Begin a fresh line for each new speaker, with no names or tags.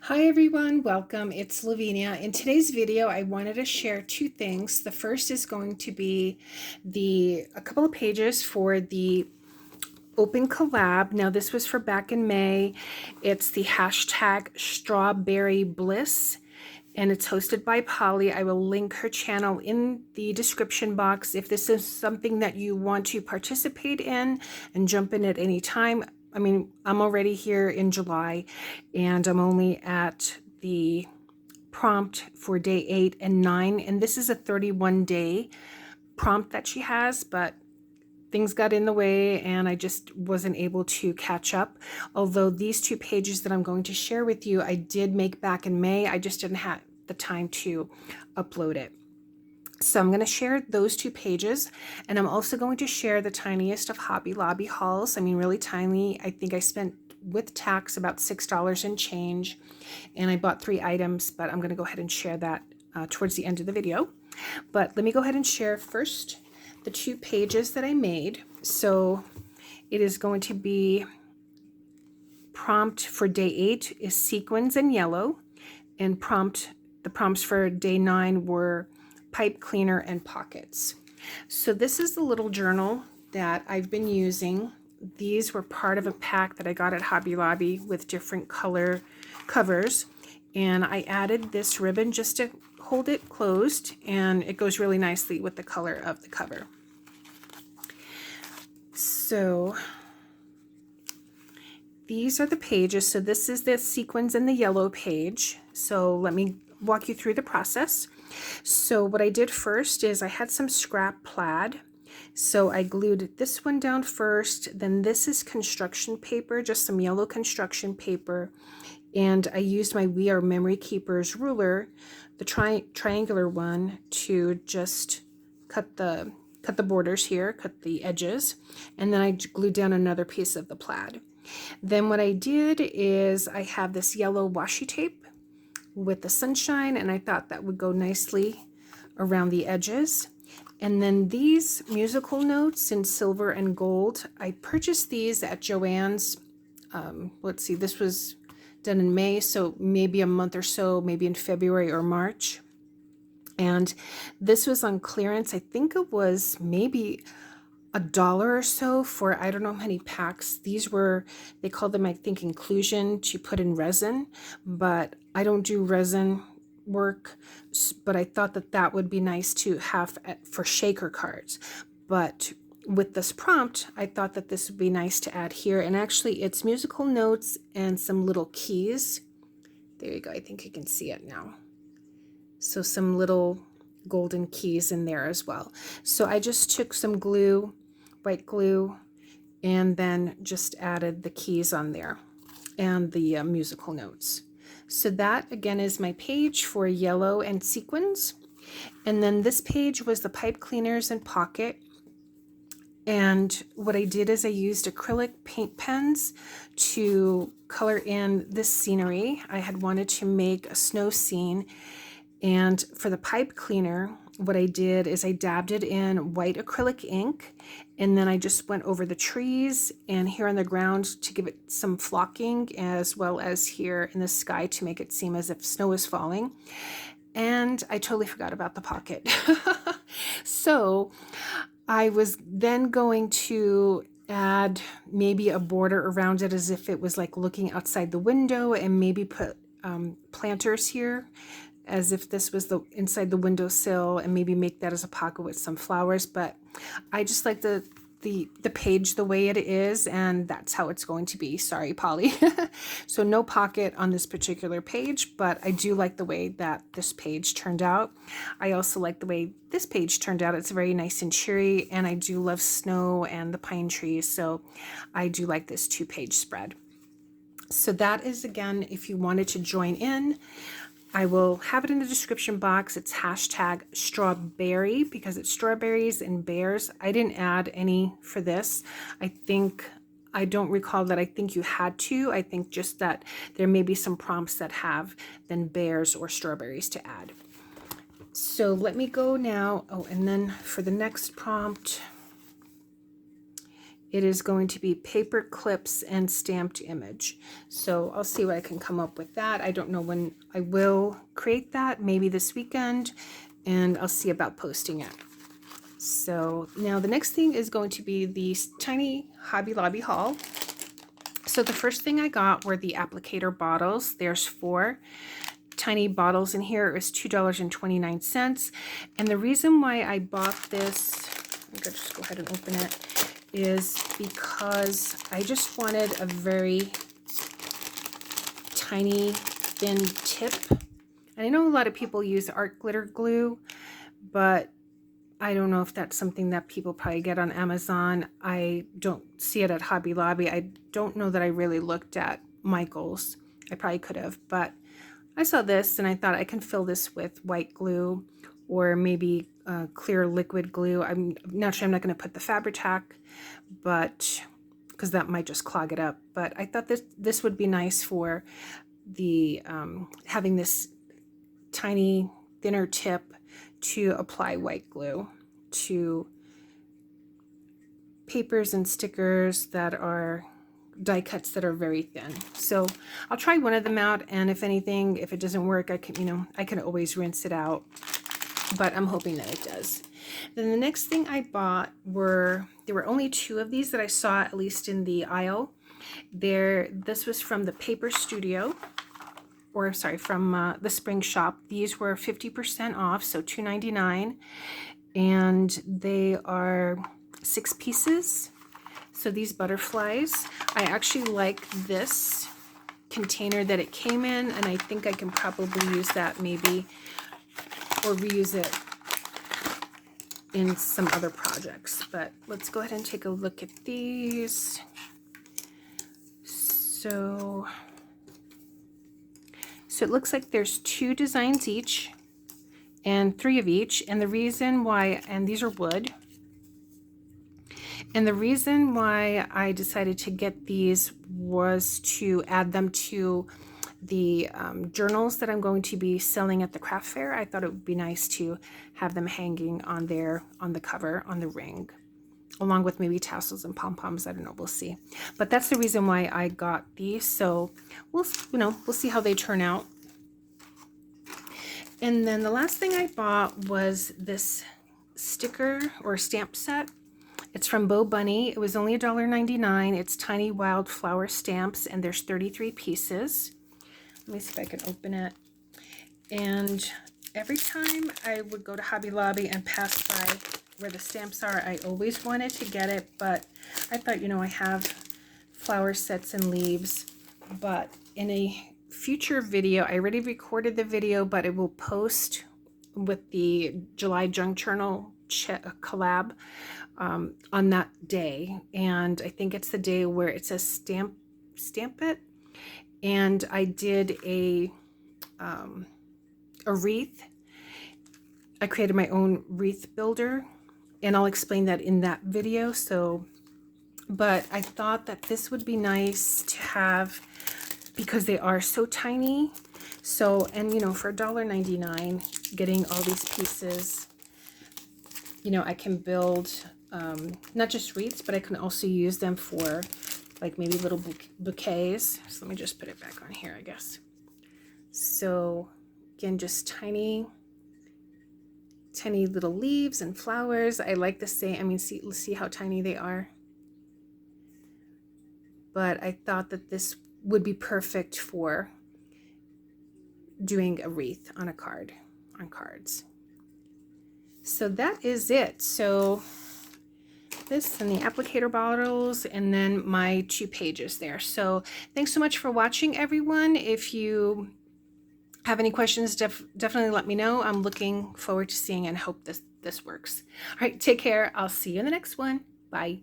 Hi everyone, welcome. It's Lavinia. In today's video, I wanted to share two things. The first is going to be a couple of pages for the open collab. Now this was for back in May. It's the hashtag Strawberry Bliss, and it's hosted by Polly. I will link her channel in the description box if this is something that you want to participate in and jump in at any time. I mean, I'm already here in July and I'm only at the prompt for day 8 and 9, and this is a 31-day prompt that she has, but things got in the way and I just wasn't able to catch up. Although these two pages that I'm going to share with you, I did make back in May. I just didn't have the time to upload it. So I'm going to share those two pages, and I'm also going to share the tiniest of Hobby Lobby hauls. I mean, really tiny. I think I spent with tax about $6 and change, and I bought 3 items, but I'm going to go ahead and share that towards the end of the video. But let me go ahead and share first the 2 pages that I made. So it is going to be prompt for day 8 is sequins and yellow, and the prompts for day 9 were pipe cleaner and pockets. So this is the little journal that I've been using. These were part of a pack that I got at Hobby Lobby with different color covers, and I added this ribbon just to hold it closed, and it goes really nicely with the color of the cover. So these are the pages. So this is the sequins and the yellow page. So let me walk you through the process. So what I did first is I had some scrap plaid. So I glued this one down first. Then this is construction paper, just some yellow construction paper. And I used my We Are Memory Keepers ruler, the triangular one, to just cut the borders here, cut the edges. And then I glued down another piece of the plaid. Then what I did is I have this yellow washi tape with the sunshine, and I thought that would go nicely around the edges. And then these musical notes in silver and gold, I purchased these at Joann's. Let's see, this was done in May, so maybe a month or so, maybe in February or March. And this was on clearance. I think it was maybe $1 or so for I don't know how many packs. These were, they called them, I think, inclusion to put in resin, but I don't do resin work, but I thought that that would be nice to have for shaker cards. But with this prompt, I thought that this would be nice to add here. And actually it's musical notes and some little keys. There you go. I think you can see it now. So some little golden keys in there as well. So I just took some glue, white glue, and then just added the keys on there and the musical notes. So that again is my page for yellow and sequins. And then this page was the pipe cleaners and pocket. And what I did is I used acrylic paint pens to color in this scenery. I had wanted to make a snow scene. And for the pipe cleaner, what I did is I dabbed it in white acrylic ink, and then I just went over the trees and here on the ground to give it some flocking, as well as here in the sky to make it seem as if snow is falling. And I totally forgot about the pocket. So I was then going to add maybe a border around it as if it was like looking outside the window, and maybe put planters here as if this was the inside the windowsill, and maybe make that as a pocket with some flowers. But I just like the page the way it is, and that's how it's going to be. Sorry, Polly. So no pocket on this particular page, but I do like the way that this page turned out. I also like the way this page turned out. It's very nice and cheery, and I do love snow and the pine trees, so I do like this 2-page spread. So that is, again, if you wanted to join in, I will have it in the description box. It's hashtag strawberry because it's strawberries and bears. I didn't add any for this. I don't recall that I think you had to. I think just that there may be some prompts that have then bears or strawberries to add. So let me go now. Oh, and then for the next prompt it is going to be paper clips and stamped image. So I'll see what I can come up with that. I don't know when I will create that, maybe this weekend, and I'll see about posting it. So now the next thing is going to be the tiny Hobby Lobby haul. So the first thing I got were the applicator bottles. There's 4 tiny bottles in here. It was $2.29. And the reason why I bought this, I'm going to just go ahead and open it, is because I just wanted a very tiny, thin tip. And I know a lot of people use art glitter glue, but I don't know if that's something that people probably get on Amazon. I don't see it at Hobby Lobby. I don't know that I really looked at Michael's. I probably could have, but I saw this and I thought I can fill this with white glue or maybe clear liquid glue. I'm not sure. I'm not going to put the Fabri-Tac, but because that might just clog it up. But I thought this would be nice for the having this tiny thinner tip to apply white glue to papers and stickers that are die cuts that are very thin. So I'll try one of them out, and if anything, if it doesn't work, I can, I can always rinse it out, but I'm hoping that it does. Then the next thing I bought there were only 2 of these that I saw, at least in the aisle. This was from the Paper Studio, or sorry, from the Spring Shop. These were 50% off, so $2.99, and they are 6 pieces. So these butterflies, I actually like this container that it came in, and I think I can probably use that maybe, or reuse it in some other projects. But let's go ahead and take a look at these. So it looks like there's 2 designs each and 3 of each. And the reason why, and these are wood, and the reason why I decided to get these was to add them to the journals that I'm going to be selling at the craft fair. I thought it would be nice to have them hanging on there, on the cover, on the ring, along with maybe tassels and pom-poms. I don't know, we'll see. But that's the reason why I got these. So we'll see how they turn out. And then the last thing I bought was this sticker or stamp set. It's from Bo Bunny. It was only $1.99. It's tiny wildflower stamps, and there's 33 pieces. Let me see if I can open it. And every time I would go to Hobby Lobby and pass by where the stamps are, I always wanted to get it, but I thought, I have flower sets and leaves. But in a future video, I already recorded the video, but it will post with the July Junk Journal collab on that day. And I think it's the day where it says stamp it. And I did a wreath. I created my own wreath builder, and I'll explain that in that video. So, but I thought that this would be nice to have because they are so tiny. So, and for $1.99, getting all these pieces, I can build not just wreaths, but I can also use them for like maybe little bouquets. So let me just put it back on here, I guess. So again, just tiny little leaves and flowers. I like the same, see how tiny they are. But I thought that this would be perfect for doing a wreath on cards. So that is it. So this and the applicator bottles, and then my 2 pages there. So thanks so much for watching, everyone. If you have any questions, definitely let me know. I'm looking forward to seeing and hope this works. All right, take care. I'll see you in the next one. Bye.